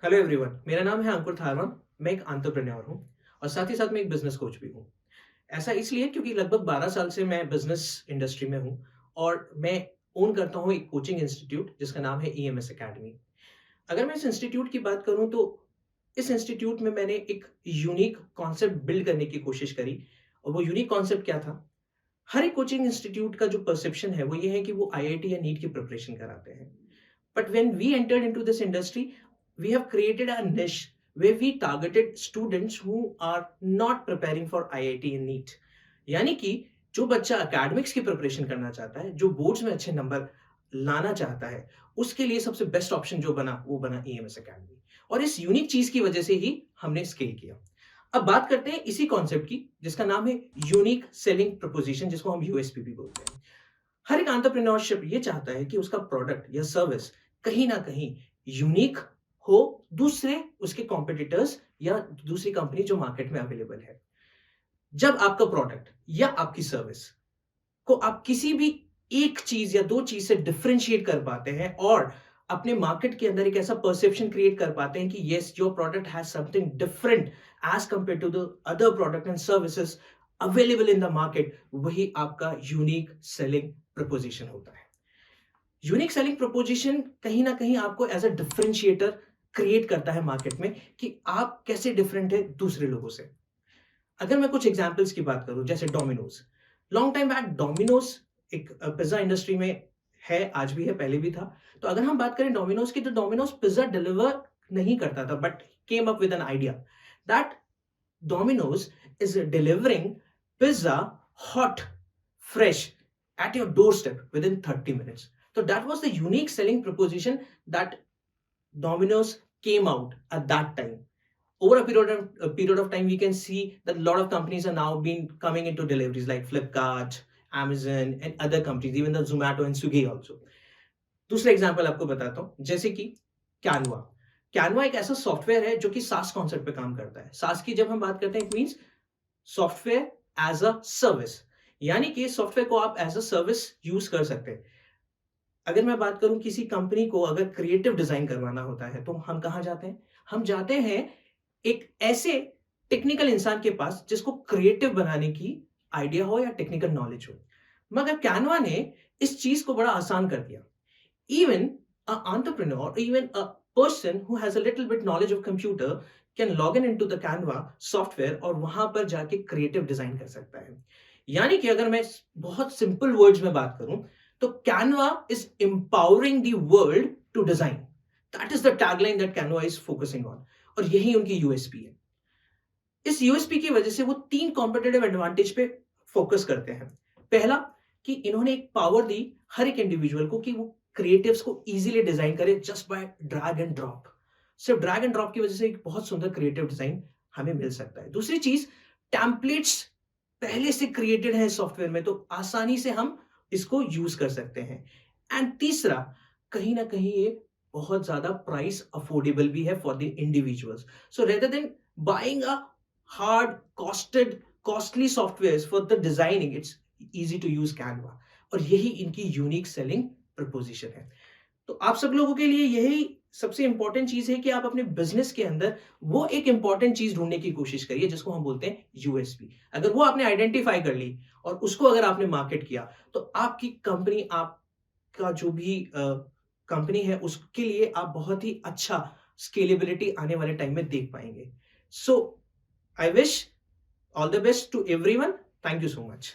Hello everyone, मेरा नाम है अंकुर थारवन। मैं एक एंटरप्रेन्योर हूँ और साथ ही साथ मैं एक बिजनेस कोच भी हूँ। ऐसा इसलिए क्योंकि लगभग 12 साल से मैं बिजनेस इंडस्ट्री में हूँ और मैं ओन करता हूँ एक कोचिंग इंस्टीट्यूट जिसका नाम है ईएमएस एकेडमी। अगर मैं इस इंस्टीट्यूट की बात करूँ तो इस इंस्टीट्यूट में मैंने एक यूनिक कॉन्सेप्ट बिल्ड करने की कोशिश करी और वो यूनिक कॉन्सेप्ट क्या था? हर एक कोचिंग इंस्टीट्यूट का जो परसेप्शन है वो ये है कि वो आईआईटी या नीट की प्रिपरेशन कराते हैं। But when we entered into this industry, we have created a niche where we targeted students who are not preparing for IIT and NEET. यानी कि जो बच्चा एकेडमिक्स की प्रिपरेशन करना चाहता है, जो बोर्ड्स में अच्छे नंबर लाना चाहता है, उसके लिए सबसे बेस्ट ऑप्शन जो बना, वो बना ईएमएस एकेडमी। और इस यूनिक चीज की वजह से ही हमने स्केल किया। अब बात करते हैं इसी कॉन्सेप्ट की, जिसका नाम है यूनिक सेलिंग प्रपोजिशन, जिसको हम यूएसपी भी बोलते हैं। हर एक एंटरप्रेन्योरशिप ये चाहता है कि उसका प्रोडक्ट या सर्विस कहीं ना कहीं यूनिक हो दूसरे उसके कॉम्पिटिटर्स या दूसरी कंपनी जो मार्केट में अवेलेबल है। जब आपका प्रोडक्ट या आपकी सर्विस को आप किसी भी एक चीज या दो चीज से डिफरेंशिएट कर पाते हैं और अपने मार्केट के अंदर एक ऐसा परसेप्शन क्रिएट कर पाते हैं कि yes, your product has something different as compared to the other product and services available in the market, वही आपका यूनिक सेलिंग प्रपोजिशन होता है। यूनिक सेलिंग प्रपोजिशन कहीं ना कहीं आपको एज अ डिफरेंशिएटर क्रिएट करता है मार्केट में कि आप कैसे डिफरेंट है दूसरे लोगों से। अगर मैं कुछ एग्जांपल्स की बात करूं, जैसे Domino's. Long time back Domino's एक पिज्जा इंडस्ट्री में है, आज भी है, पहले भी था। तो अगर हम बात करें डोमिनोज की, तो डोमिनोज पिज्जा डिलीवर नहीं करता था, but came up with an idea that Domino's is delivering pizza hot, fresh at your doorstep within 30 minutes. So that was the unique selling proposition that Domino's came out at that time. Over a period of time, we can see that a lot of companies are now been coming into deliveries like Flipkart, Amazon, and other companies, even the Zomato and Swiggy also. दूसरा example आपको बताता हूं, जैसे कि Canva. Canva एक ऐसा software है जो कि सास कॉन्सेप्ट पे काम करता है। सास की जब हम बात करते हैं, it means software as a service, यानी कि सॉफ्टवेयर को आप एज अ सर्विस यूज कर सकते हैं। अगर मैं बात करूं, किसी कंपनी को अगर क्रिएटिव डिजाइन करवाना होता है तो हम कहां जाते हैं? हम जाते हैं एक ऐसे टेक्निकल इंसान के पास जिसको क्रिएटिव बनाने की आइडिया हो या टेक्निकल नॉलेज हो। मगर कैनवा ने इस चीज को बड़ा आसान कर दिया। Even an entrepreneur, or even a person who has a little bit knowledge of computer can log in into the Canva software और वहां पर जाके क्रिएटिव डिजाइन कर सकता है। यानी कि अगर मैं बहुत सिंपल वर्ड्स में बात करूं, तो Canva is empowering the world to design. That is the tagline that Canva is focusing on, और यही उनकी यूएसपी है। इस यूएसपी की वजह से वो 3 कॉम्पिटिटिव एडवांटेज पे फोकस करते हैं। पहला, कि इन्होंने एक पावर दी हर एक इंडिविजुअल को कि वो क्रिएटिव्स को इजीली डिजाइन करे just by drag and drop. सिर्फ ड्रैग एंड ड्रॉप की वजह से एक बहुत सुंदर क्रिएटिव डिजाइन हमें मिल सकता है। दूसरी चीज, टेम्पलेट्स पहले से क्रिएटेड है सॉफ्टवेयर में, तो आसानी से हम इसको यूज कर सकते हैं। एंड तीसरा, कहीं ना कहीं ये बहुत ज्यादा प्राइस अफोर्डेबल भी है for the individuals. So rather than buying a hard costed costly software for the designing, it's easy to use Canva. और यही इनकी यूनिक सेलिंग प्रपोजिशन है। तो आप सब लोगों के लिए यही सबसे इंपॉर्टेंट चीज है कि आप अपने बिजनेस के अंदर वो एक इंपॉर्टेंट चीज ढूंढने की कोशिश करिए जिसको हम बोलते हैं यूएसपी। अगर वो आपने आइडेंटिफाई कर ली और उसको अगर आपने मार्केट किया, तो आपकी कंपनी, आपका जो भी कंपनी है, उसके लिए आप बहुत ही अच्छा स्केलेबिलिटी आने वाले टाइम में देख पाएंगे। So I wish all the best to everyone. Thank you so much.